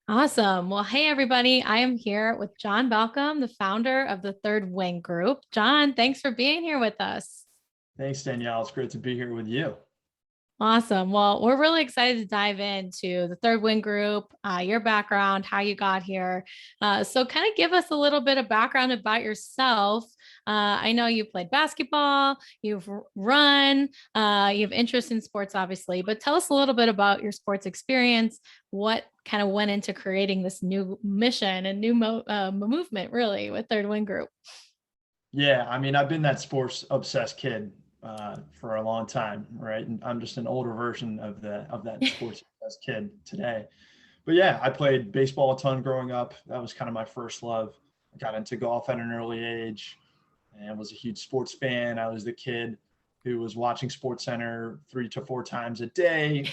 Awesome. Well, hey, everybody. I am here with John Balkam, the founder of the Third Wing Group. John, thanks for being here with us. Thanks, Danielle. It's great to be here with you. Awesome. Well, we're really excited to dive into the Third Wing Group, your background, how you got here. So, kind of give us a little bit of background about yourself. I know you played basketball, you've run, you have interest in sports, obviously, but tell us a little bit about your sports experience. What kind of went into creating this new mission and new movement, really, with Third Wing Group? Yeah, I mean, I've been that sports obsessed kid for a long time, right? And I'm just an older version of that sports obsessed kid today. But yeah, I played baseball a ton growing up. That was kind of my first love. I got into golf at an early age and was a huge sports fan. I was the kid who was watching Sports Center 3 to 4 times a day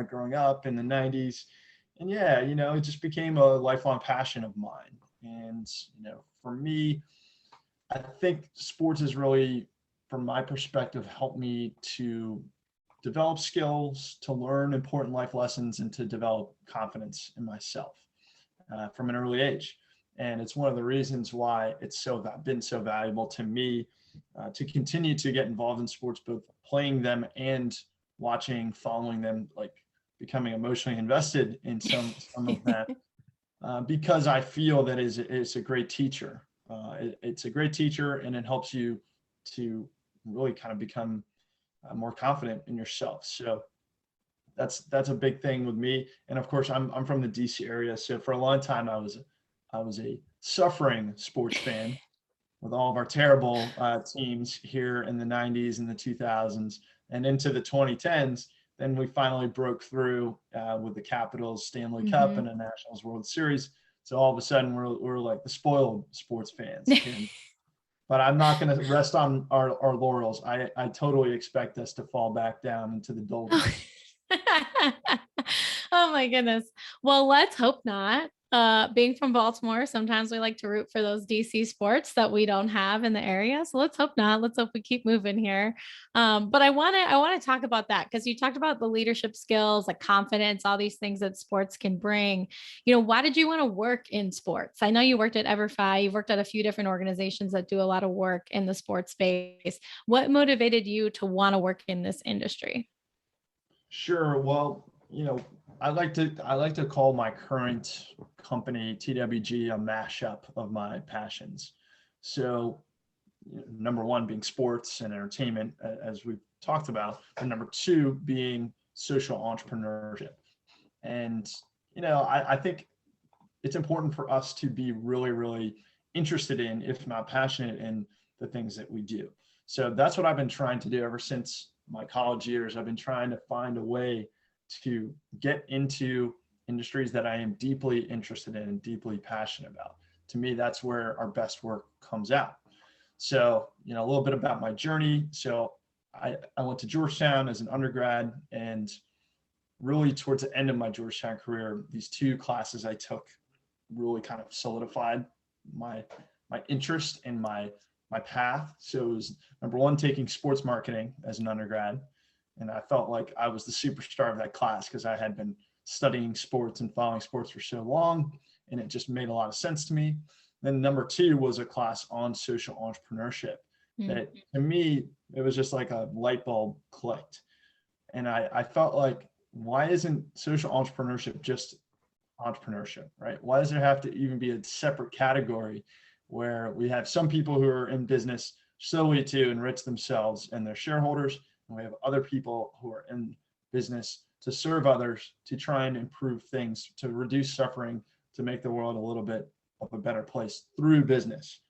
growing up in the 90s. And yeah, it just became a lifelong passion of mine. And, for me, I think sports has really, from my perspective, helped me to develop skills, to learn important life lessons, and to develop confidence in myself from an early age. And it's one of the reasons why it's been so valuable to me to continue to get involved in sports, both playing them and watching, following them, like becoming emotionally invested in some of them, because I feel that is a great teacher. It's a great teacher, and it helps you to really kind of become more confident in yourself. So that's a big thing with me. And of course, I'm from the DC area, so for a long time I was a suffering sports fan with all of our terrible teams here in the 90s and the 2000s and into the 2010s. Then we finally broke through with the Capitals Stanley Cup and Mhm. a Nationals World Series. So all of a sudden we're like the spoiled sports fans here. But I'm not going to rest on our laurels. I totally expect us to fall back down into the doldrums. Oh my goodness. Well, let's hope not. Being from Baltimore, sometimes we like to root for those DC sports that we don't have in the area. So let's hope not. Let's hope we keep moving here. But I want to talk about that because you talked about the leadership skills, like confidence, all these things that sports can bring. Why did you want to work in sports? I know you worked at EverFi, you've worked at a few different organizations that do a lot of work in the sports space. What motivated you to want to work in this industry? Sure. Well, I like to call my current company TWG a mashup of my passions. So, number one being sports and entertainment, as we've talked about, and number two being social entrepreneurship. And I think it's important for us to be really, really interested in, if not passionate in, the things that we do. So that's what I've been trying to do ever since my college years. I've been trying to find a way to get into industries that I am deeply interested in and deeply passionate about. To me, that's where our best work comes out. So, a little bit about my journey. So I went to Georgetown as an undergrad, and really towards the end of my Georgetown career, these two classes I took really kind of solidified my interest and my path. So it was number one, taking sports marketing as an undergrad, and I felt like I was the superstar of that class because I had been studying sports and following sports for so long, and it just made a lot of sense to me. Then number two was a class on social entrepreneurship Mm. that, to me, it was just like a light bulb clicked, and I felt like, why isn't social entrepreneurship just entrepreneurship, right? Why does there have to even be a separate category where we have some people who are in business solely to enrich themselves and their shareholders, and we have other people who are in business to serve others, to try and improve things, to reduce suffering, to make the world a little bit of a better place through business.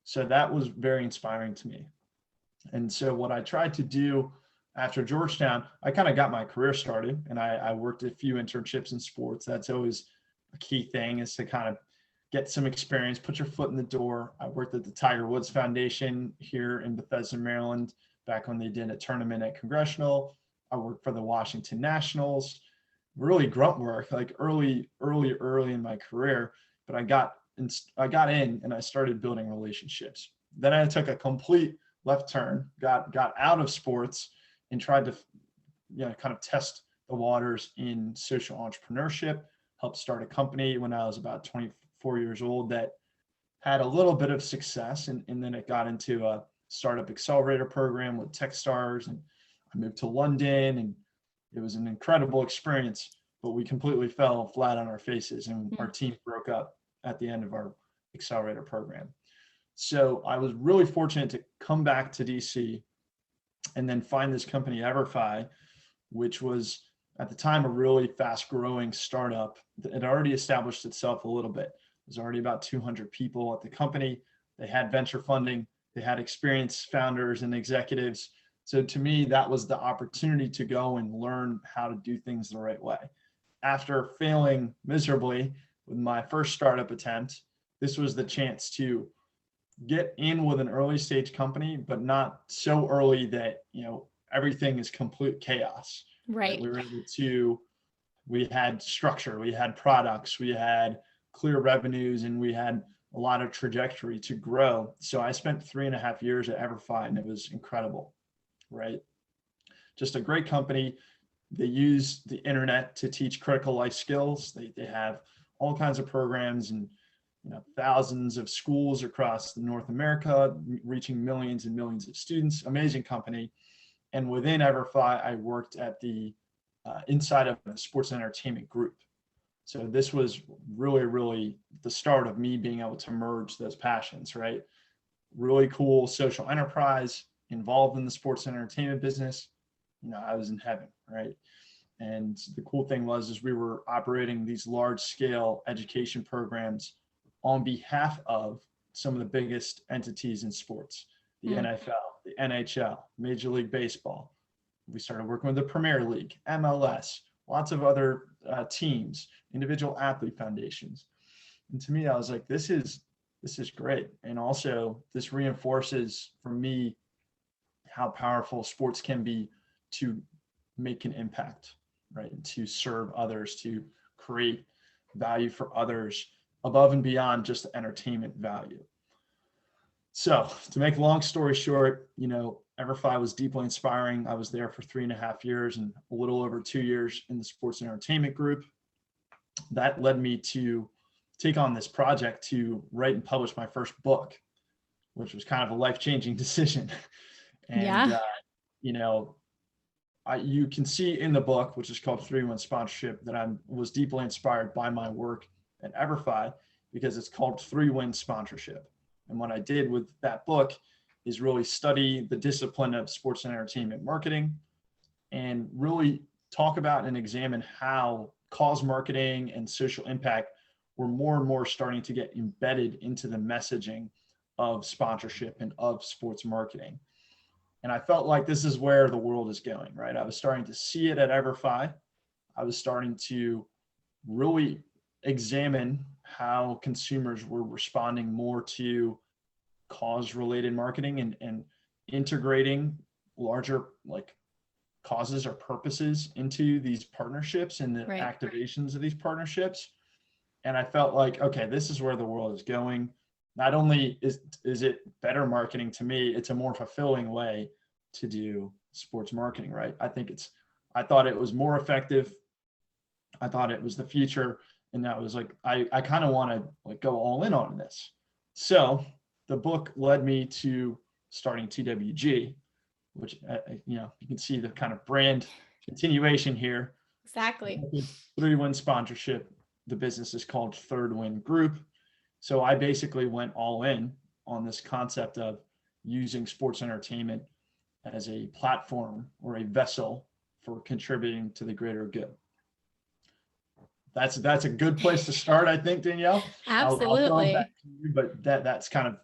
So that was very inspiring to me. And so what I tried to do after Georgetown, I kind of got my career started, and I worked a few internships in sports. That's always a key thing, is to kind of get some experience, put your foot in the door. I worked at the Tiger Woods Foundation here in Bethesda, Maryland, back when they did a tournament at Congressional. I worked for the Washington Nationals, really grunt work, like early in my career. But I got in and I started building relationships. Then I took a complete left turn, got out of sports, and tried to kind of test the waters in social entrepreneurship. helped start a company when I was about 24 years old that had a little bit of success. And then it got into a startup accelerator program with Techstars. And I moved to London, and it was an incredible experience, but we completely fell flat on our faces, and our team broke up at the end of our accelerator program. So I was really fortunate to come back to DC and then find this company, EverFi, which was at the time a really fast growing startup. It had already established itself a little bit. There's already about 200 people at the company. They had venture funding. They had experienced founders and executives. So to me, that was the opportunity to go and learn how to do things the right way. After failing miserably with my first startup attempt, this was the chance to get in with an early stage company, but not so early that, everything is complete chaos. Right. We were able to, we had structure, we had products, we had clear revenues, and we had a lot of trajectory to grow. So I spent 3.5 years at EverFi, and it was incredible, right? Just a great company. They use the internet to teach critical life skills. They have all kinds of programs, and thousands of schools across North America, reaching millions and millions of students. Amazing company. And within EverFi, I worked at the inside of the sports and entertainment group. So this was really, really the start of me being able to merge those passions, right? Really cool social enterprise involved in the sports and entertainment business. I was in heaven, right? And the cool thing was we were operating these large scale education programs on behalf of some of the biggest entities in sports, the NFL, the NHL, Major League Baseball. We started working with the Premier League, MLS, lots of other teams, individual athlete foundations. And to me, I was like, this is great. And also this reinforces for me how powerful sports can be to make an impact, right? And to serve others, to create value for others above and beyond just the entertainment value. So to make a long story short, EverFi was deeply inspiring. I was there for 3.5 years and a little over 2 years in the sports and entertainment group. That led me to take on this project to write and publish my first book, which was kind of a life-changing decision. And, you can see in the book, which is called 3-Win Sponsorship, that I was deeply inspired by my work at EverFi because it's called 3-Win Sponsorship. And what I did with that book is really study the discipline of sports and entertainment marketing and really talk about and examine how cause marketing and social impact were more and more starting to get embedded into the messaging of sponsorship and of sports marketing. And I felt like this is where the world is going, right? I was starting to see it at EverFi. I was starting to really examine how consumers were responding more to cause-related marketing and integrating larger causes or purposes into these partnerships and the activations of these partnerships. And I felt like, okay, this is where the world is going. Not only is it better marketing to me, it's a more fulfilling way to do sports marketing, right? I thought it was more effective. I thought it was the future. And that was like, I kind of want to go all in on this. So the book led me to starting TWG, which, you can see the kind of brand continuation here. Exactly. 3-Win Sponsorship. The business is called Third Win Group. So I basically went all in on this concept of using sports entertainment as a platform or a vessel for contributing to the greater good. That's a good place to start, I think, Danielle. Absolutely. I'll throw it back to you, but that's kind of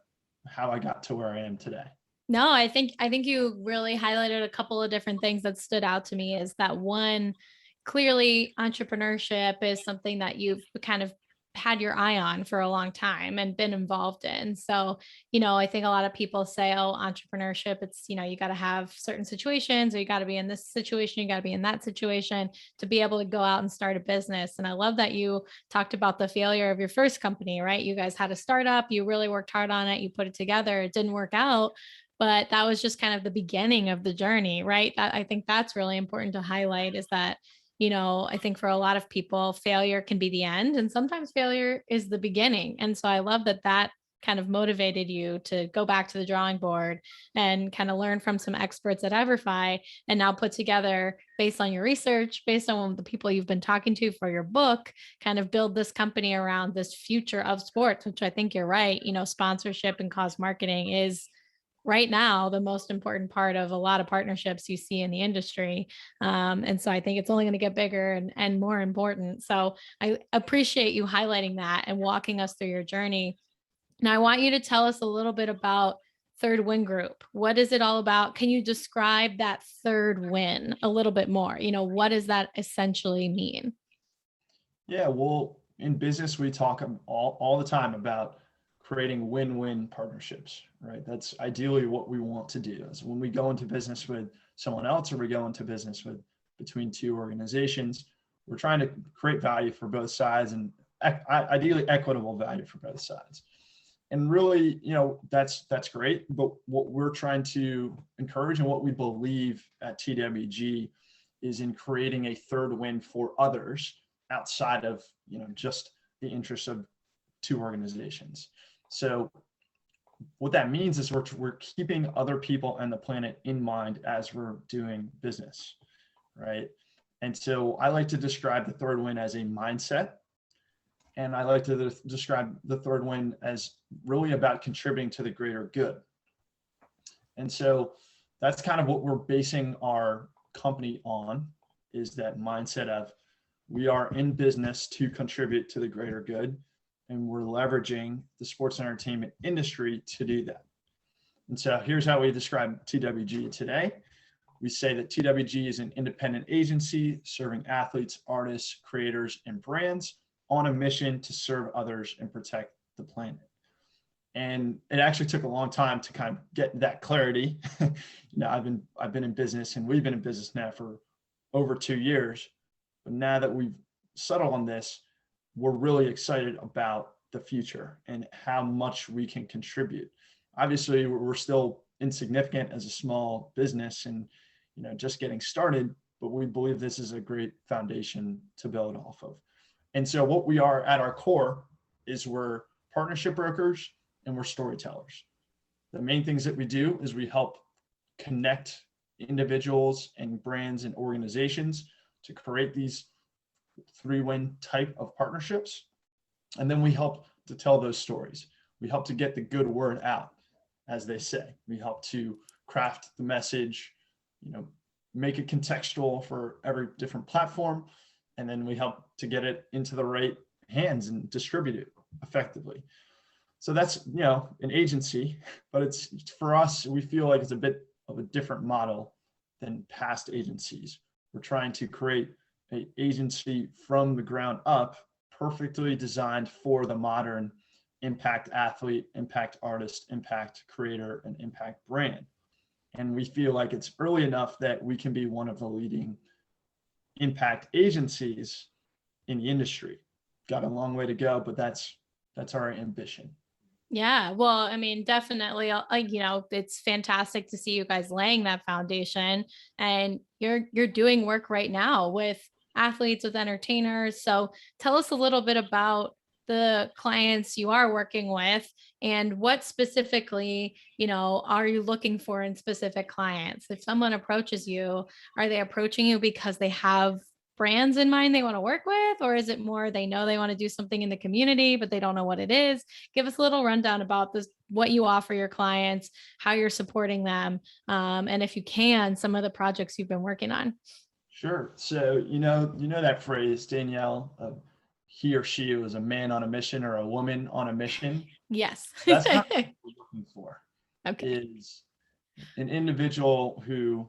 how I got to where I am today. No, I think you really highlighted a couple of different things that stood out to me. Is that one, clearly entrepreneurship is something that you've kind of had your eye on for a long time and been involved in. So, I think a lot of people say, oh, entrepreneurship, it's, you got to have certain situations, or you got to be in this situation, you got to be in that situation to be able to go out and start a business. And I love that you talked about the failure of your first company, right? You guys had a startup, you really worked hard on it, you put it together, it didn't work out, but that was just kind of the beginning of the journey, right? I think that's really important to highlight, is that I think for a lot of people, failure can be the end, and sometimes failure is the beginning. And so I love that kind of motivated you to go back to the drawing board and kind of learn from some experts at EverFi, and now put together, based on your research, based on the people you've been talking to for your book, kind of build this company around this future of sports, which I think you're right. Sponsorship and cause marketing is right now the most important part of a lot of partnerships you see in the industry. And so I think it's only going to get bigger and more important. So I appreciate you highlighting that and walking us through your journey. Now, I want you to tell us a little bit about Third Win Group. What is it all about? Can you describe that third win a little bit more? What does that essentially mean? Yeah, well, in business, we talk all the time about creating win-win partnerships, right? That's ideally what we want to do. Is when we go into business with someone else, or we go into business with between two organizations, we're trying to create value for both sides, and ideally equitable value for both sides. And really, that's great. But what we're trying to encourage, and what we believe at TWG, is in creating a third win for others outside of just the interests of two organizations. So what that means is we're keeping other people and the planet in mind as we're doing business, right? And so I like to describe the third win as a mindset. And I like to describe the third win as really about contributing to the greater good. And so that's kind of what we're basing our company on, is that mindset of we are in business to contribute to the greater good, and we're leveraging the sports entertainment industry to do that. And so here's how we describe TWG today. We say that TWG is an independent agency serving athletes, artists, creators, and brands on a mission to serve others and protect the planet. And it actually took a long time to kind of get that clarity. I've been in business, and we've been in business now for over 2 years. But now that we've settled on this, we're really excited about the future and how much we can contribute. Obviously, we're still insignificant as a small business and just getting started, but we believe this is a great foundation to build off of. And so what we are at our core is we're partnership brokers and we're storytellers. The main things that we do is we help connect individuals and brands and organizations to create these three-win type of partnerships. And then we help to tell those stories. We help to get the good word out, as they say. We help to craft the message, make it contextual for every different platform. And then we help to get it into the right hands and distribute it effectively. So that's, an agency, but it's, for us, we feel like it's a bit of a different model than past agencies. We're trying to create an agency from the ground up, perfectly designed for the modern impact athlete, impact artist, impact creator, and impact brand. And we feel like it's early enough that we can be one of the leading impact agencies in the industry. Got a long way to go, but that's our ambition. Yeah, well, I mean, definitely, it's fantastic to see you guys laying that foundation, and you're doing work right now with athletes, with entertainers. So tell us a little bit about the clients you are working with, and what specifically, are you looking for in specific clients? If someone approaches you, are they approaching you because they have brands in mind they want to work with, or is it more they know they want to do something in the community, but they don't know what it is? Give us a little rundown about this, what you offer your clients, how you're supporting them, and if you can, some of the projects you've been working on. Sure. So, that phrase, Danielle, he or she was a man on a mission or a woman on a mission. Yes. That's kind of what we're looking for. Okay. Is an individual who,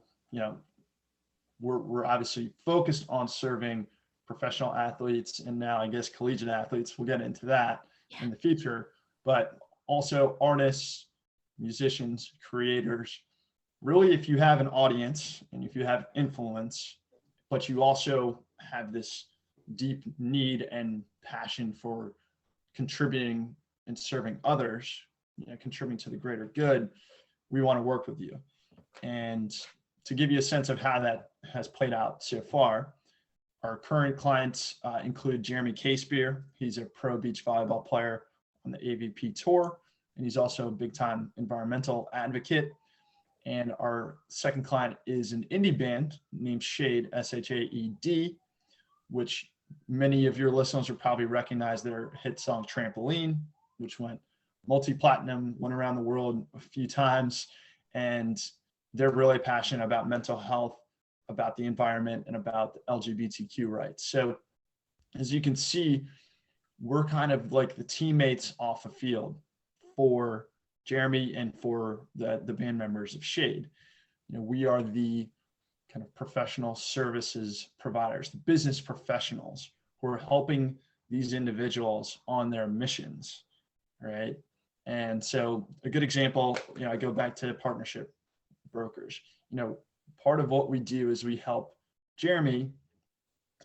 we're obviously focused on serving professional athletes, and now I guess collegiate athletes. We'll get into that in the future, but also artists, musicians, creators. Really, if you have an audience and if you have influence, but you also have this deep need and passion for contributing and serving others, contributing to the greater good, we want to work with you. And to give you a sense of how that has played out so far, Our current clients include Jeremy Casebeer. He's a pro beach volleyball player on the AVP Tour, and he's also a big-time environmental advocate. And our second client is an indie band named Shade, Shaed, which many of your listeners will probably recognize their hit song Trampoline, which went multi-platinum, went around the world a few times. And they're really passionate about mental health, about the environment, and about LGBTQ rights. So as you can see, we're kind of like the teammates off the field for Jeremy and for the band members of Shade. You know, we are the kind of professional services providers, the business professionals who are helping these individuals on their missions, right? And so a good example, you know, I go back to partnership brokers. You know, part of what we do is we help Jeremy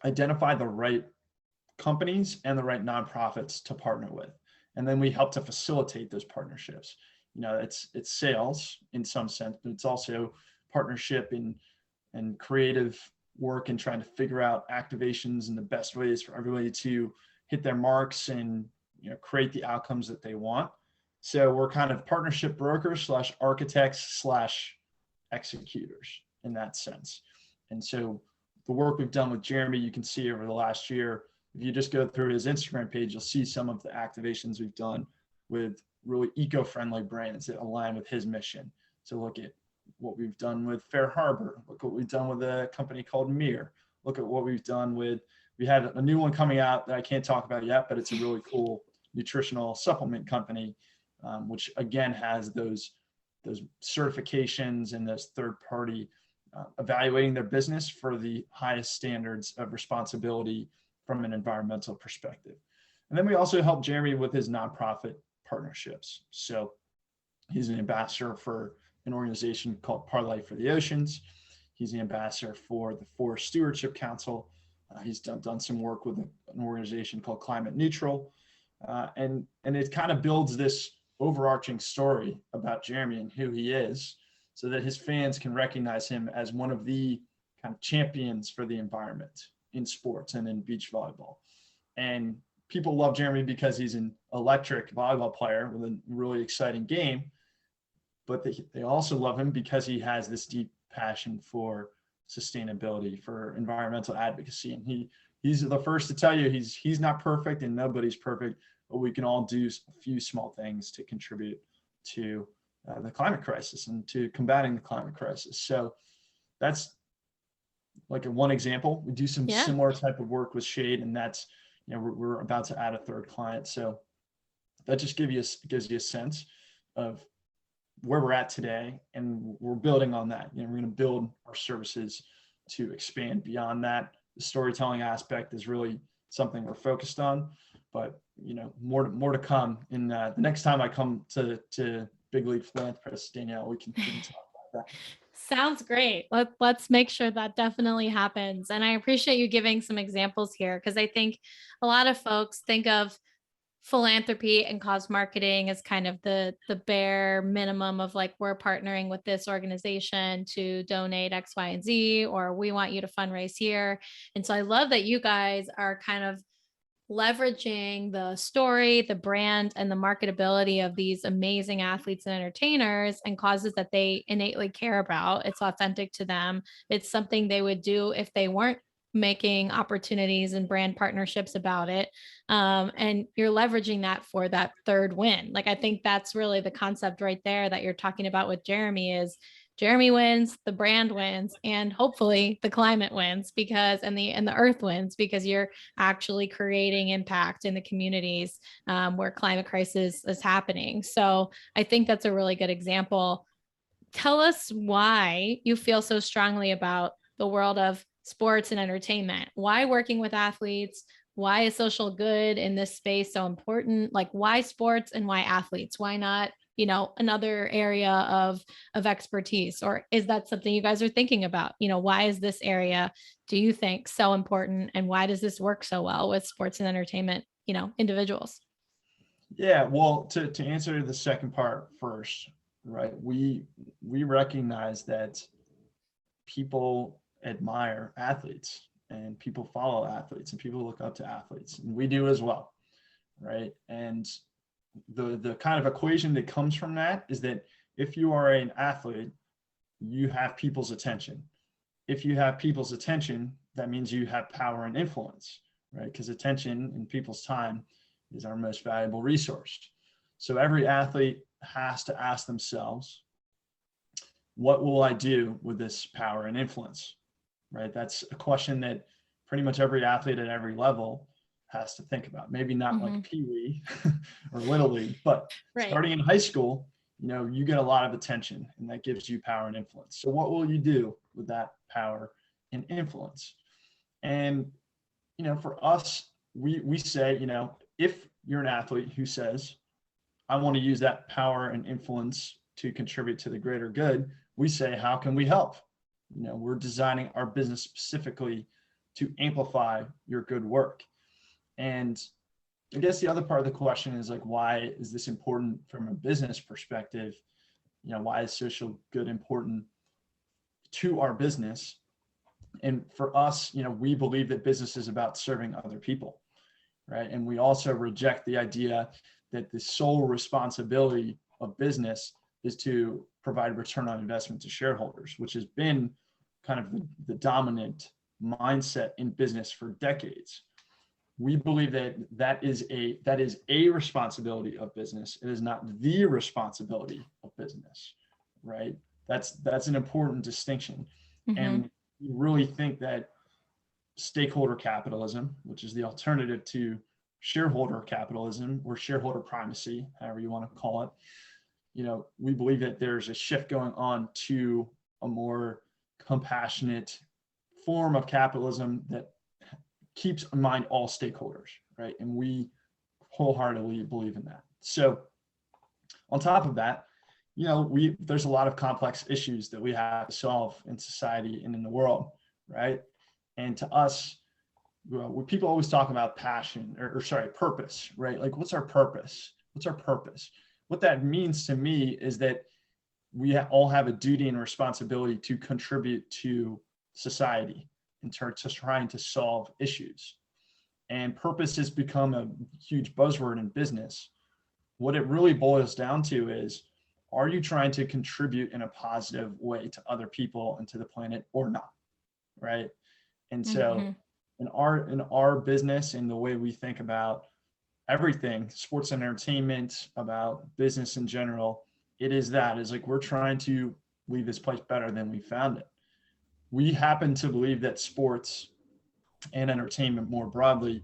identify the right companies and the right nonprofits to partner with. And then we help to facilitate those partnerships. You know, it's sales in some sense, but it's also partnership and creative work and trying to figure out activations and the best ways for everybody to hit their marks and, you know, create the outcomes that they want. So we're kind of partnership brokers / architects / executors in that sense. And so the work we've done with Jeremy, you can see over the last year, if you just go through his Instagram page, you'll see some of the activations we've done with really eco-friendly brands that align with his mission. So look at what we've done with Fair Harbor. Look what we've done with a company called Mir. Look at what we've done with, we had a new one coming out that I can't talk about yet, but it's a really cool nutritional supplement company, which again has those certifications and those third-party evaluating their business for the highest standards of responsibility from an environmental perspective. And then we also help Jeremy with his nonprofit partnerships. So he's an ambassador for an organization called Parlay for the Oceans. He's the ambassador for the Forest Stewardship Council. He's done some work with an organization called Climate Neutral. And it kind of builds this overarching story about Jeremy and who he is, so that his fans can recognize him as one of the kind of champions for the environment in sports and in beach volleyball. And people love Jeremy because he's an electric volleyball player with a really exciting game, but they also love him because he has this deep passion for sustainability, for environmental advocacy. And he's the first to tell you he's not perfect and nobody's perfect, but we can all do a few small things to contribute to the climate crisis and to combating the climate crisis. So that's like one example. We do some similar type of work with Shade, and that's, you know, we're about to add a third client. So that just gives you a sense of where we're at today, and we're building on that. You know, we're going to build our services to expand beyond that. The storytelling aspect is really something we're focused on, but, you know, more to come. In the next time I come to Big League Philanthropist, Danielle, we can talk about that. Sounds great. Let's make sure that definitely happens. And I appreciate you giving some examples here, because I think a lot of folks think of philanthropy and cause marketing as kind of the bare minimum of like, we're partnering with this organization to donate X, Y, and Z, or we want you to fundraise here. And so I love that you guys are kind of leveraging the story, the brand, and the marketability of these amazing athletes and entertainers and causes that they innately care about. It's authentic to them. It's something they would do if they weren't making opportunities and brand partnerships about it. And you're leveraging that for that third win. Like, I think that's really the concept right there that you're talking about with Jeremy is Jeremy wins, the brand wins, and hopefully the climate wins, because and the earth wins, because you're actually creating impact in the communities where climate crisis is happening. So I think that's a really good example. Tell us why you feel so strongly about the world of sports and entertainment. Why working with athletes? Why is social good in this space so important? Like, why sports and why athletes? Why not, you know, another area of expertise? Or is that something you guys are thinking about? You know, why is this area, do you think, so important? And why does this work so well with sports and entertainment, you know, individuals? Yeah, well, to answer the second part first, right? We recognize that people admire athletes, and people follow athletes and people look up to athletes, and we do as well, right? And the kind of equation that comes from that is that if you are an athlete, you have people's attention. If you have people's attention, that means you have power and influence, right? Because attention and people's time is our most valuable resource. So every athlete has to ask themselves, what will I do with this power and influence, right? That's a question that pretty much every athlete at every level has to think about. Maybe not like Pee Wee or Little League, but starting in high school, you get a lot of attention, and that gives you power and influence. So what will you do with that power and influence? And, for us, we say, if you're an athlete who says, I want to use that power and influence to contribute to the greater good, we say, how can we help? We're designing our business specifically to amplify your good work. And I guess the other part of the question is like, why is this important from a business perspective? Why is social good important to our business? And for us, we believe that business is about serving other people, right? And we also reject the idea that the sole responsibility of business is to provide return on investment to shareholders, which has been kind of the dominant mindset in business for decades. We believe that is a responsibility of business. It is not the responsibility of business, right? That's an important distinction. And we really think that stakeholder capitalism, which is the alternative to shareholder capitalism or shareholder primacy, however you want to call it, we believe that there's a shift going on to a more compassionate form of capitalism that keeps in mind all stakeholders, right? And we wholeheartedly believe in that. So on top of that, there's a lot of complex issues that we have to solve in society and in the world, right? And to us, when people always talk about passion or purpose, right? Like, what's our purpose? What's our purpose? What that means to me is that we all have a duty and responsibility to contribute to society in terms of trying to solve issues. And purpose has become a huge buzzword in business. What it really boils down to is, are you trying to contribute in a positive way to other people and to the planet or not, right? And so in our business and the way we think about everything, sports and entertainment, about business in general, is like we're trying to leave this place better than we found it. We happen to believe that sports and entertainment more broadly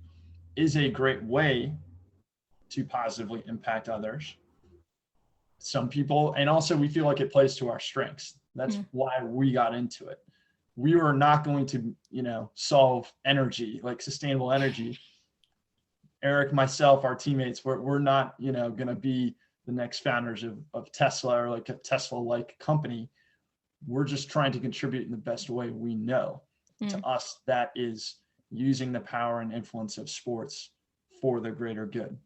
is a great way to positively impact others. Some people, and also we feel like it plays to our strengths. That's why we got into it. We were not going to, solve energy, like sustainable energy. Eric, myself, our teammates, we're not, going to be the next founders of Tesla or like a Tesla-like company. We're just trying to contribute in the best way we know. To us, that is using the power and influence of sports for the greater good.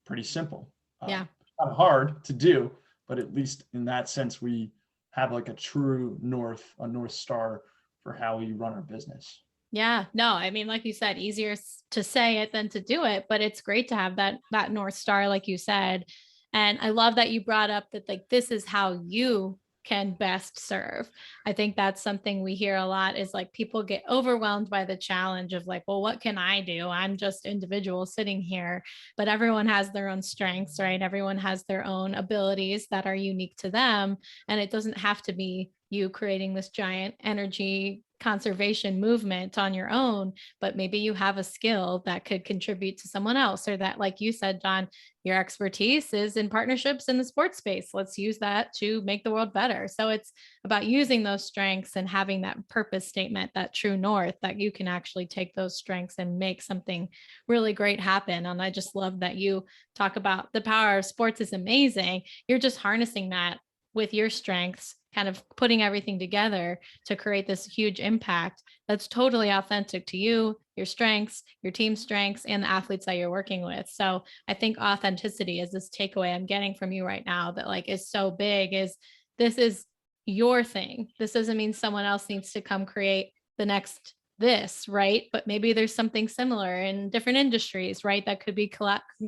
Pretty simple. Yeah. Kind of hard to do, but at least in that sense, we have like a true North Star for how we run our business. Yeah, no, I mean, like you said, easier to say it than to do it, but it's great to have that North Star, like you said. And I love that you brought up that like, this is how you can best serve. I think that's something we hear a lot is like people get overwhelmed by the challenge of like, well, what can I do? I'm just individual sitting here, but everyone has their own strengths, right? Everyone has their own abilities that are unique to them. And it doesn't have to be you creating this giant energy conservation movement on your own, but maybe you have a skill that could contribute to someone else, or that, like you said, John, your expertise is in partnerships in the sports space. Let's use that to make the world better. So it's about using those strengths and having that purpose statement, that true north, that you can actually take those strengths and make something really great happen. And I just love that you talk about the power of sports is amazing. You're just harnessing that with your strengths, kind of putting everything together to create this huge impact that's totally authentic to you, your strengths, your team's strengths, and the athletes that you're working with. So I think authenticity is this takeaway I'm getting from you right now that like is so big, is this is your thing. This doesn't mean someone else needs to come create the next this, right? But maybe there's something similar in different industries, right? That could be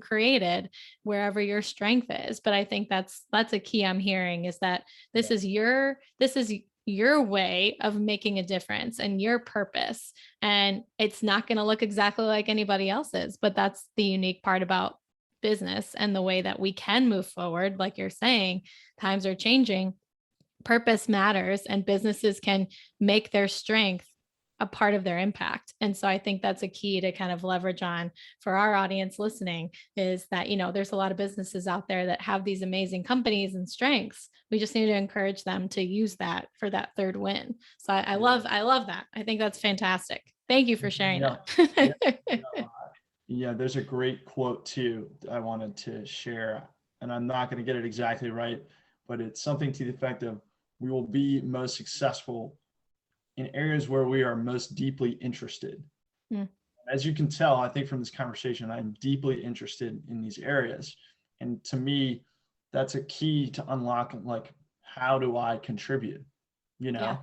created wherever your strength is. But I think that's a key I'm hearing, is that Yeah. this is your way of making a difference and your purpose. And it's not going to look exactly like anybody else's, but that's the unique part about business and the way that we can move forward. Like you're saying, times are changing, purpose matters, and businesses can make their strength a part of their impact. And so I think that's a key to kind of leverage on for our audience listening, is that, there's a lot of businesses out there that have these amazing companies and strengths. We just need to encourage them to use that for that third win. So I love that. I think that's fantastic. Thank you for sharing Yeah. Yeah. that. Yeah, there's a great quote too I wanted to share, and I'm not going to get it exactly right, but it's something to the effect of, we will be most successful in areas where we are most deeply interested. Hmm. As you can tell, I think from this conversation, I'm deeply interested in these areas. And to me, that's a key to unlocking, like, how do I contribute? Yeah,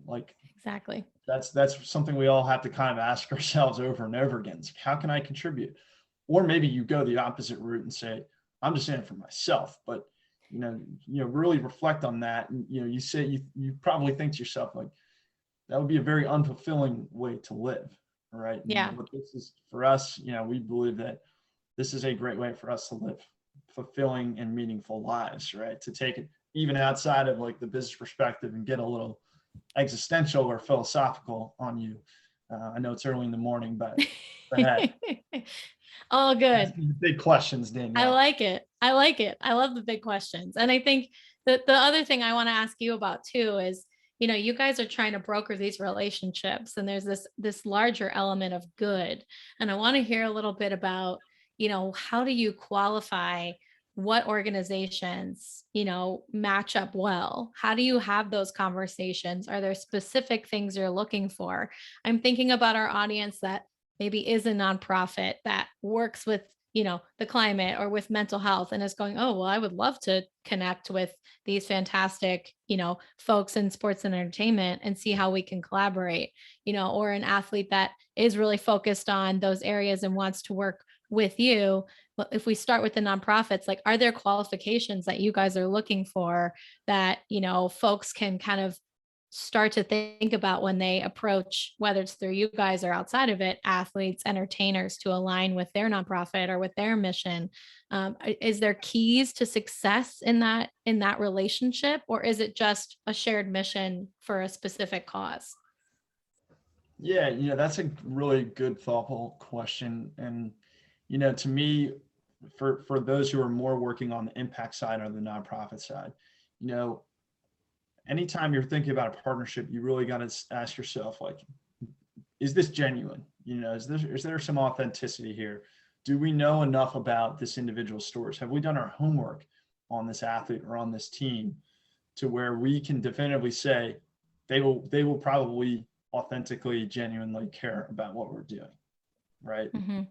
Like, exactly. that's something we all have to kind of ask ourselves over and over again. It's, how can I contribute? Or maybe you go the opposite route and say, I'm just in it for myself. But really reflect on that. And you say, you probably think to yourself, like, that would be a very unfulfilling way to live, right? Yeah. But this is for us, we believe that this is a great way for us to live fulfilling and meaningful lives, right? To take it even outside of like the business perspective and get a little existential or philosophical on you. I know it's early in the morning, but hey, All good. asking the big questions, I Danielle. like it. I like it. I love the big questions. And I think that the other thing I want to ask you about too is, you guys are trying to broker these relationships, and there's this larger element of good. And I want to hear a little bit about, how do you qualify what organizations, match up well? How do you have those conversations? Are there specific things you're looking for? I'm thinking about our audience that maybe is a nonprofit that works with, the climate or with mental health, and is going, oh, well, I would love to connect with these fantastic, folks in sports and entertainment and see how we can collaborate, or an athlete that is really focused on those areas and wants to work with you. But if we start with the nonprofits, like, are there qualifications that you guys are looking for that, folks can kind of start to think about when they approach, whether it's through you guys or outside of it, athletes, entertainers, to align with their nonprofit or with their mission? Is there keys to success in that relationship, or is it just a shared mission for a specific cause? Yeah, that's a really good, thoughtful question. And, to me, for those who are more working on the impact side or the nonprofit side, anytime you're thinking about a partnership, you really got to ask yourself, like, is this genuine? Is there some authenticity here? Do we know enough about this individual stories? Have we done our homework on this athlete or on this team to where we can definitively say they will probably authentically, genuinely care about what we're doing, right? Mm-hmm.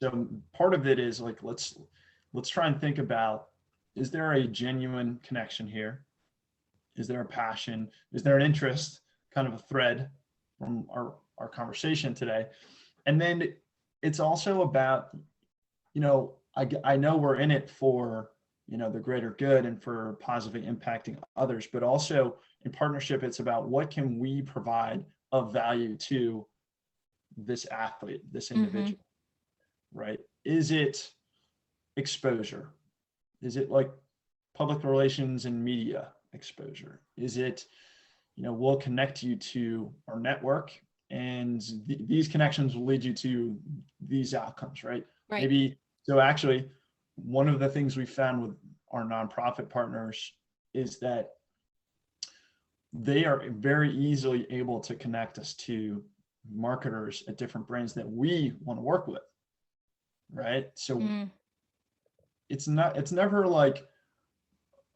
So part of it is like, let's try and think about, is there a genuine connection here? Is there a passion? Is there an interest, kind of a thread from our conversation today? And then it's also about, I know we're in it for, the greater good and for positively impacting others, but also in partnership, it's about what can we provide of value to this athlete, this individual, right? Is it exposure? Is it like public relations and media exposure? Is it, we'll connect you to our network, and these connections will lead you to these outcomes, right? Right. Maybe, so actually, one of the things we found with our nonprofit partners is that they are very easily able to connect us to marketers at different brands that we want to work with, right? So it's never like,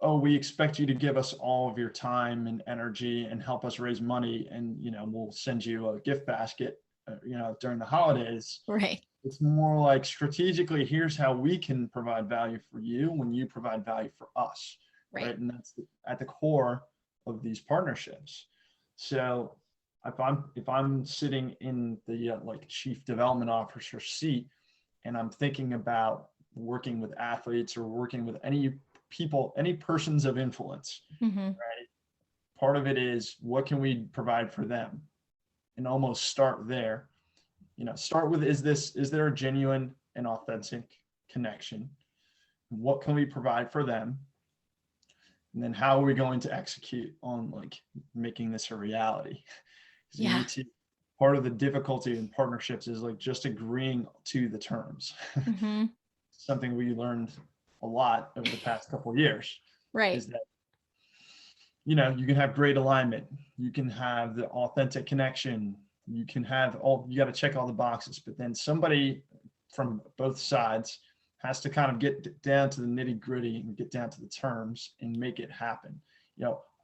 oh, we expect you to give us all of your time and energy and help us raise money, and we'll send you a gift basket during the holidays. Right. It's more like, strategically, here's how we can provide value for you when you provide value for us, right? And that's at the core of these partnerships. So if I'm sitting in the like chief development officer seat, and I'm thinking about working with athletes or working with any people, any persons of influence, Mm-hmm. right? Part of it is what can we provide for them, and almost start there. Start with, is there a genuine and authentic connection? What can we provide for them? And then how are we going to execute on like making this a reality? Because you Yeah. need to, part of the difficulty in partnerships is like just agreeing to the terms. Mm-hmm. Something we learned a lot over the past couple of years Right. is that, you can have great alignment, you can have the authentic connection, you got to check all the boxes, but then somebody from both sides has to kind of get down to the nitty gritty and get down to the terms and make it happen.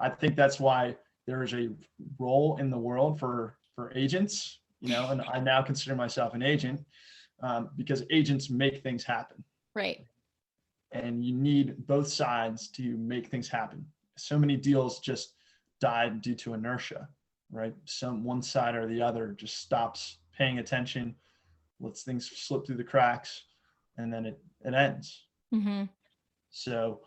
I think that's why there is a role in the world for agents, and I now consider myself an agent, because agents make things happen. Right. And you need both sides to make things happen. So many deals just died due to inertia, right? One side or the other just stops paying attention, lets things slip through the cracks, and then it ends. Mm-hmm. So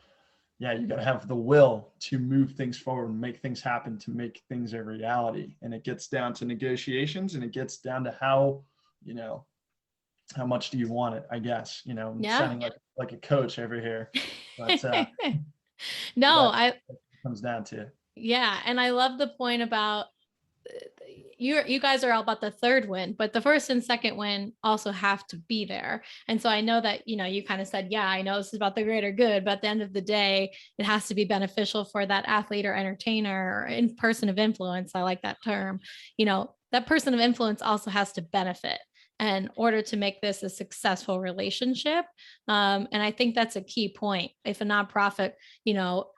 yeah, you got to have the will to move things forward and make things happen, to make things a reality. And it gets down to negotiations, and it gets down to how much do you want it, I guess. I'm Yeah. sounding like a coach over here, but No, that's what it comes down to. yeah. And I love the point about you guys are all about the third win, but the first and second win also have to be there. And so I know that, you kind of said, yeah, I know this is about the greater good, but at the end of the day, it has to be beneficial for that athlete or entertainer or in person of influence. I like that term. That person of influence also has to benefit in order to make this a successful relationship. And I think that's a key point. If a nonprofit,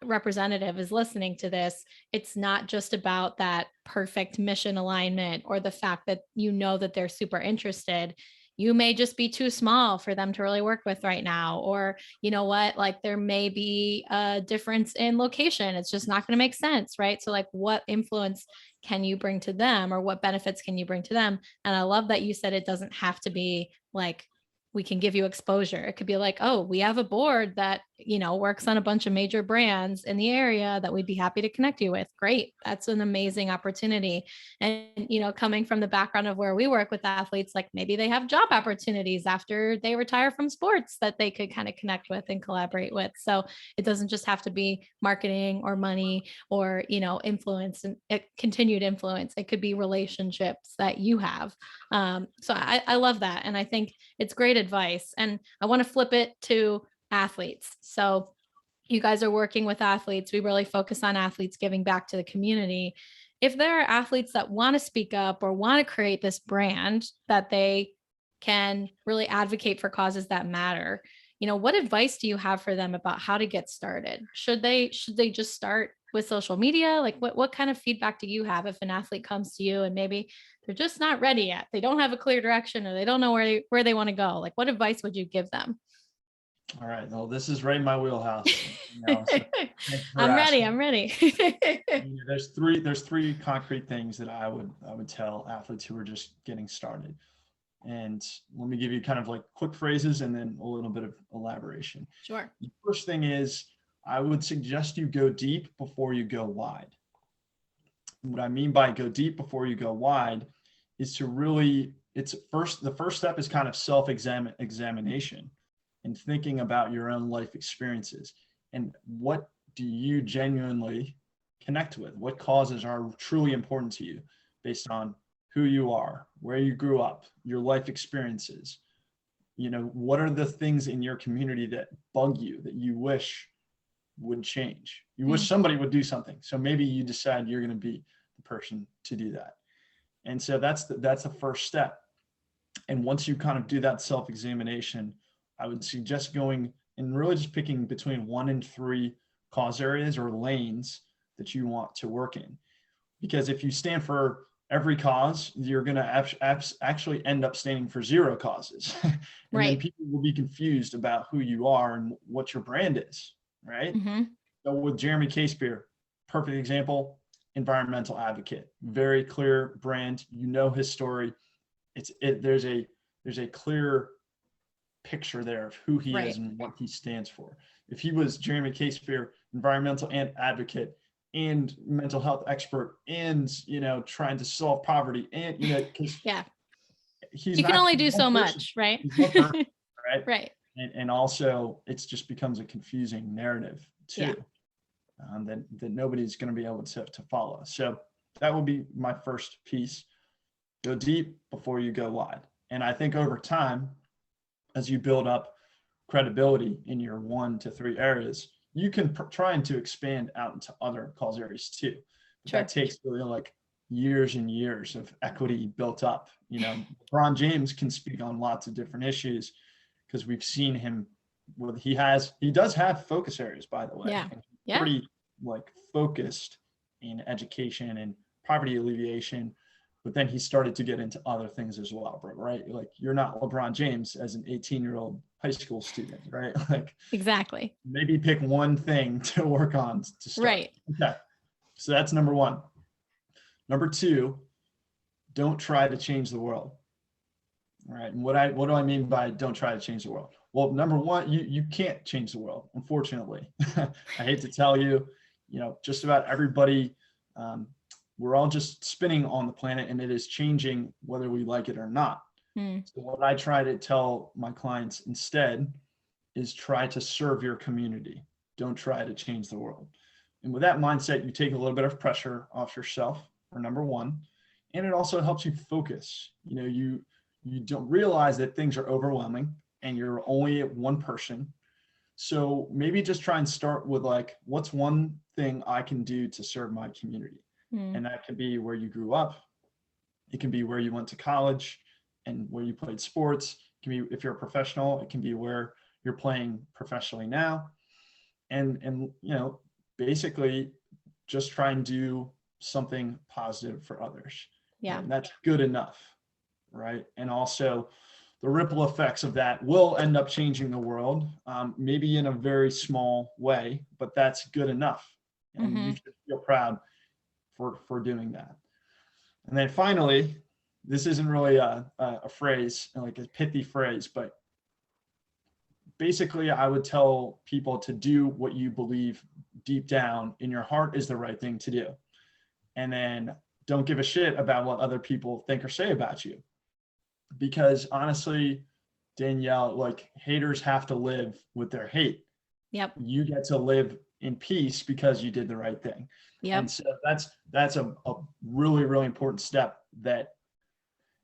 representative is listening to this, it's not just about that perfect mission alignment or the fact that that they're super interested. You may just be too small for them to really work with right now. Or, like there may be a difference in location. It's just not going to make sense, right? So like what influence can you bring to them, or what benefits can you bring to them? And I love that you said it doesn't have to be like, we can give you exposure. It could be like, oh, we have a board that, works on a bunch of major brands in the area that we'd be happy to connect you with. Great. That's an amazing opportunity. And, coming from the background of where we work with athletes, like maybe they have job opportunities after they retire from sports that they could kind of connect with and collaborate with. So it doesn't just have to be marketing or money or, influence and continued influence. It could be relationships that you have. So I love that. And I think it's great advice. And I want to flip it to athletes. So you guys are working with athletes. We really focus on athletes giving back to the community. If there are athletes that want to speak up or want to create this brand that they can really advocate for causes that matter, what advice do you have for them about how to get started? Should they just start with social media? Like what kind of feedback do you have if an athlete comes to you and maybe they're just not ready yet? They don't have a clear direction, or they don't know where they want to go. Like what advice would you give them? All right. Well, this is right in my wheelhouse. So I'm ready. I'm ready. There's three concrete things that I would tell athletes who are just getting started. And let me give you kind of like quick phrases and then a little bit of elaboration. Sure. The first thing is, I would suggest you go deep before you go wide. What I mean by go deep before you go wide is to really, the first step is kind of self-examination and thinking about your own life experiences and what do you genuinely connect with? What causes are truly important to you based on who you are, where you grew up, your life experiences. What are the things in your community that bug you, that you wish would change? You wish somebody would do something. So maybe you decide you're going to be the person to do that. And so that's the first step. And once you kind of do that self-examination, I would suggest going and really just picking between 1 and 3 cause areas or lanes that you want to work in. Because if you stand for every cause, you're going to actually end up standing for 0 causes. And right. Then people will be confused about who you are and what your brand is, right? Mm-hmm. So with Jeremy Casebeer, perfect example, environmental advocate, very clear brand, his story. There's a clear picture there of who he is and what he stands for. If he was Jeremy Casebeer, environmental and advocate and mental health expert and, trying to solve poverty and, because you can only do so much, right? Right. Right. And also it just becomes a confusing narrative too, that nobody's going to be able to follow. So that will be my first piece. Go deep before you go wide. And I think over time, as you build up credibility in your 1 to 3 areas, you can try to expand out into other cause areas too. That takes really like years and years of equity built up. LeBron James can speak on lots of different issues because we've seen him. Well, he does have focus areas, by the way. Yeah. Pretty like focused in education and poverty alleviation, but then he started to get into other things as well, right? Like you're not LeBron James as an 18-year-old high school student, right? Like exactly. Maybe pick one thing to work on to start. Right. Okay. So that's number 1. Number 2, don't try to change the world. All right. And what do I mean by don't try to change the world? Well, number 1, you can't change the world, unfortunately. I hate to tell you, just about everybody, we're all just spinning on the planet and it is changing whether we like it or not. So what I try to tell my clients instead is try to serve your community. Don't try to change the world. And with that mindset, you take a little bit of pressure off yourself, for number 1. And it also helps you focus. You don't realize that things are overwhelming and you're only one person. So maybe just try and start with like, what's one thing I can do to serve my community? And that can be where you grew up. It can be where you went to college and where you played sports. It can be, if you're a professional, it can be where you're playing professionally now. And basically just try and do something positive for others. Yeah. And that's good enough, right? And also the ripple effects of that will end up changing the world, maybe in a very small way, but that's good enough. And you should feel proud for doing that. And then finally, this isn't really a phrase, like a pithy phrase, but basically I would tell people to do what you believe deep down in your heart is the right thing to do. And then don't give a shit about what other people think or say about you. Because honestly, Danielle, like haters have to live with their hate. Yep. You get to live in peace because you did the right thing. Yep. And so that's a really, really important step that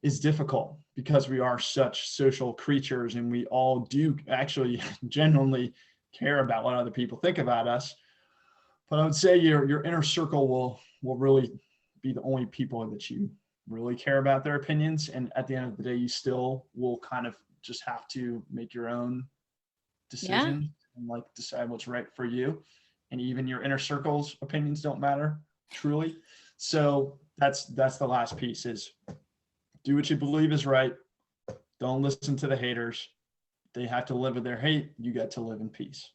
is difficult because we are such social creatures and we all do actually genuinely care about what other people think about us. But I would say your inner circle will really be the only people that you really care about their opinions. And at the end of the day, you still will kind of just have to make your own decision and like decide what's right for you. And even your inner circle's opinions don't matter, truly. So that's the last piece is do what you believe is right. Don't listen to the haters. They have to live with their hate. You get to live in peace.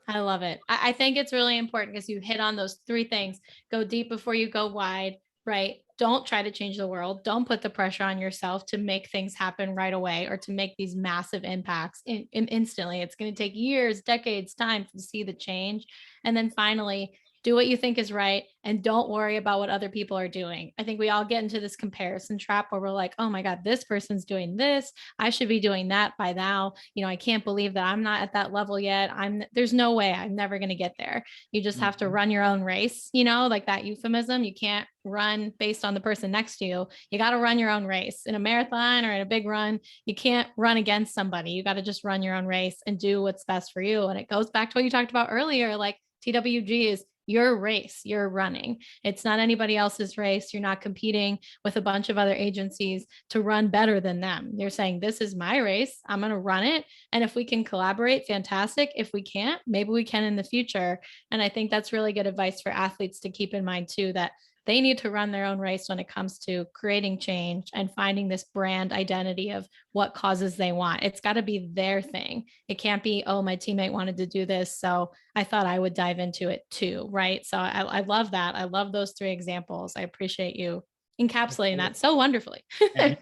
I love it. I think it's really important because you hit on those 3 things. Go deep before you go wide, right? Don't try to change the world. Don't put the pressure on yourself to make things happen right away or to make these massive impacts instantly. It's going to take years, decades, time to see the change. And then finally, do what you think is right and don't worry about what other people are doing. I think we all get into this comparison trap where we're like, oh my God, this person's doing this. I should be doing that by now. I can't believe that I'm not at that level yet. There's no way I'm never going to get there. You just have to run your own race, like that euphemism. You can't run based on the person next to you. You got to run your own race in a marathon or in a big run. You can't run against somebody. You got to just run your own race and do what's best for you. And it goes back to what you talked about earlier, like TWG is your race you're running. It's not anybody else's race. You're not competing with a bunch of other agencies to run better than them. You're saying, this is my race. I'm going to run it. And if we can collaborate, fantastic. If we can't, maybe we can in the future. And I think that's really good advice for athletes to keep in mind too, that they need to run their own race when it comes to creating change and finding this brand identity of what causes they want. It's got to be their thing. It can't be, oh, my teammate wanted to do this, so I thought I would dive into it too. Right. So I love that. I love those three examples. I appreciate you encapsulating that so wonderfully. And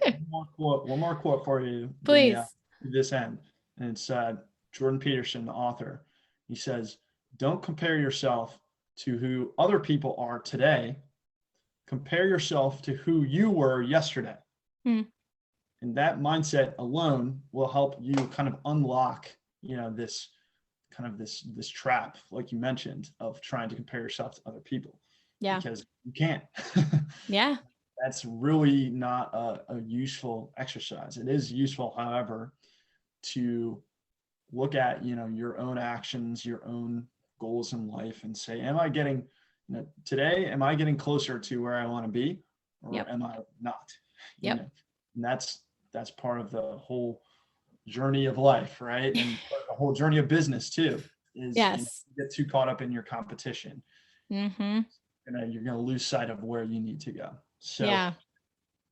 one more quote for you, Danielle, Please. to this end. And it's Jordan Peterson, the author. He says, don't compare yourself to who other people are today. Compare yourself to who you were yesterday. Hmm. And that mindset alone will help you kind of unlock, this kind of this trap, like you mentioned, of trying to compare yourself to other people. Yeah. Because you can't. Yeah. That's really not a useful exercise. It is useful, however, to look at, your own actions, your own goals in life, and say, am I getting, today, am I getting closer to where I want to be, or Yep. am I not? Yep. And that's part of the whole journey of life, right? And the whole journey of business too, is Yes. you get too caught up in your competition. Mm-hmm. You're going to lose sight of where you need to go. So Yeah.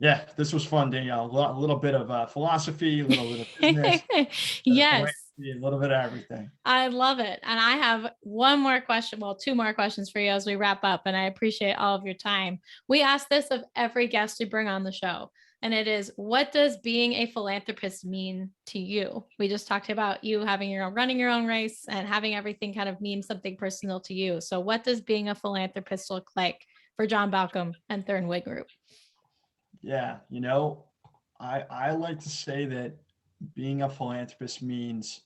yeah, this was fun, Danielle. A little bit of philosophy, a little bit of business, Yes. a little bit of everything. I love it. And I have one more question, well, two more questions for you as we wrap up. And I appreciate all of your time. We ask this of every guest we bring on the show. And it is, what does being a philanthropist mean to you? We just talked about you running your own race and having everything kind of mean something personal to you. So what does being a philanthropist look like for John Balkam and Thurnwood Group? Yeah, I like to say that being a philanthropist means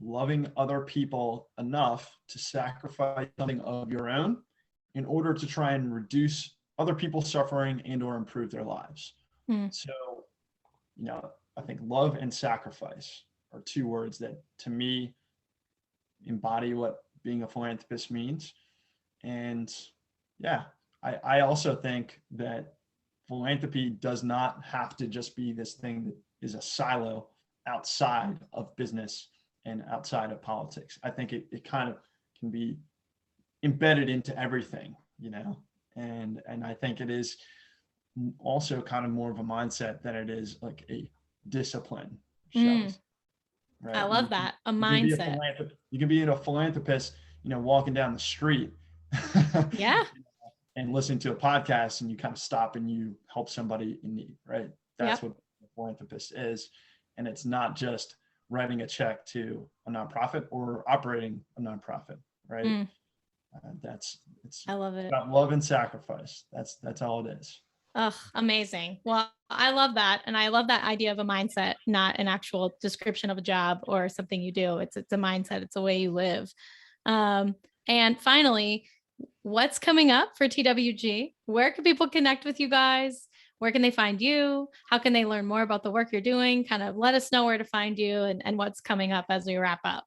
loving other people enough to sacrifice something of your own in order to try and reduce other people's suffering and or improve their lives. Hmm. So, I think love and sacrifice are two words that to me embody what being a philanthropist means. And yeah, I also think that philanthropy does not have to just be this thing that is a silo outside of business and outside of politics. I think it kind of can be embedded into everything, and I think it is also kind of more of a mindset than it is like a discipline, shall we say, I right? love that. A You can be a mindset. philanthropist, you can be a philanthropist, walking down the street Yeah. and listening to a podcast, and you kind of stop and you help somebody in need, right? That's Yep. what a philanthropist is. And it's not just writing a check to a nonprofit or operating a nonprofit, right? Mm, It's I love it. about love and sacrifice. That's all it is. Oh, amazing. Well, I love that. And I love that idea of a mindset, not an actual description of a job or something you do. It's a mindset. It's a way you live. And finally, what's coming up for TWG? Where can people connect with you guys? Where can they find you? How can they learn more about the work you're doing? Kind of let us know where to find you and what's coming up as we wrap up.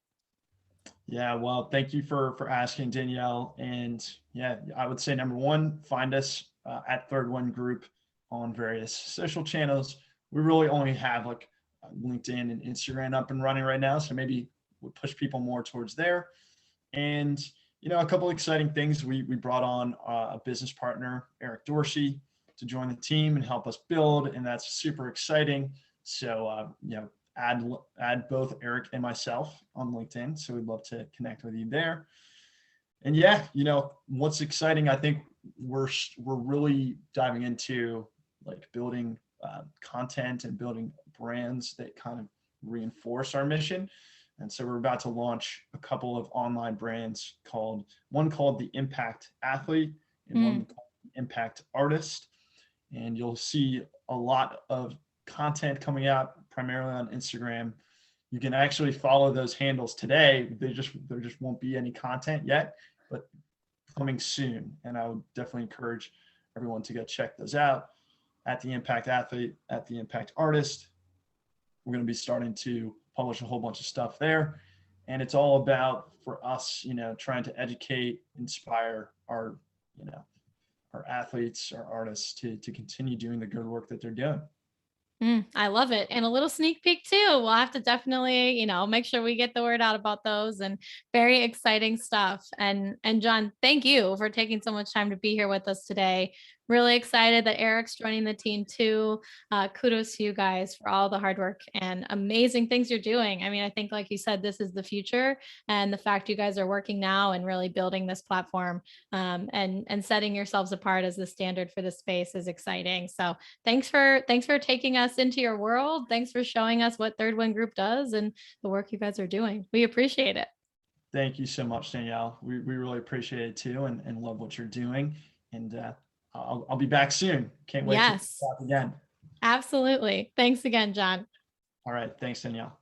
Yeah, well, thank you for asking, Danielle. And yeah, I would say number one, find us at Third One Group on various social channels. We really only have like LinkedIn and Instagram up and running right now, so maybe we'll push people more towards there. And a couple exciting things. We brought on a business partner, Eric Dorsey, to join the team and help us build, and that's super exciting. So add both Eric and myself on LinkedIn. So we'd love to connect with you there. And yeah, what's exciting, I think we're really diving into like building content and building brands that kind of reinforce our mission. And so we're about to launch a couple of online brands one called the Impact Athlete and one called the Impact Artist. And you'll see a lot of content coming out primarily on Instagram. You can actually follow those handles today. There just won't be any content yet, but coming soon. And I would definitely encourage everyone to go check those out at the Impact Athlete, at the Impact Artist. We're going to be starting to publish a whole bunch of stuff there. And it's all about, for us, trying to educate, inspire our athletes, our artists to continue doing the good work that they're doing. I love it. And a little sneak peek too. We'll have to definitely, make sure we get the word out about those, and very exciting stuff. And John, thank you for taking so much time to be here with us today. Really excited that Eric's joining the team too. Kudos to you guys for all the hard work and amazing things you're doing. I mean, I think, like you said, this is the future, and the fact you guys are working now and really building this platform, and setting yourselves apart as the standard for the space is exciting. So thanks for taking us into your world. Thanks for showing us what Third Wing Group does and the work you guys are doing. We appreciate it. Thank you so much, Danielle. We really appreciate it too, and love what you're doing. And I'll be back soon. Can't wait to Yes, talk again. absolutely. Thanks again, John. All right. Thanks, Danielle.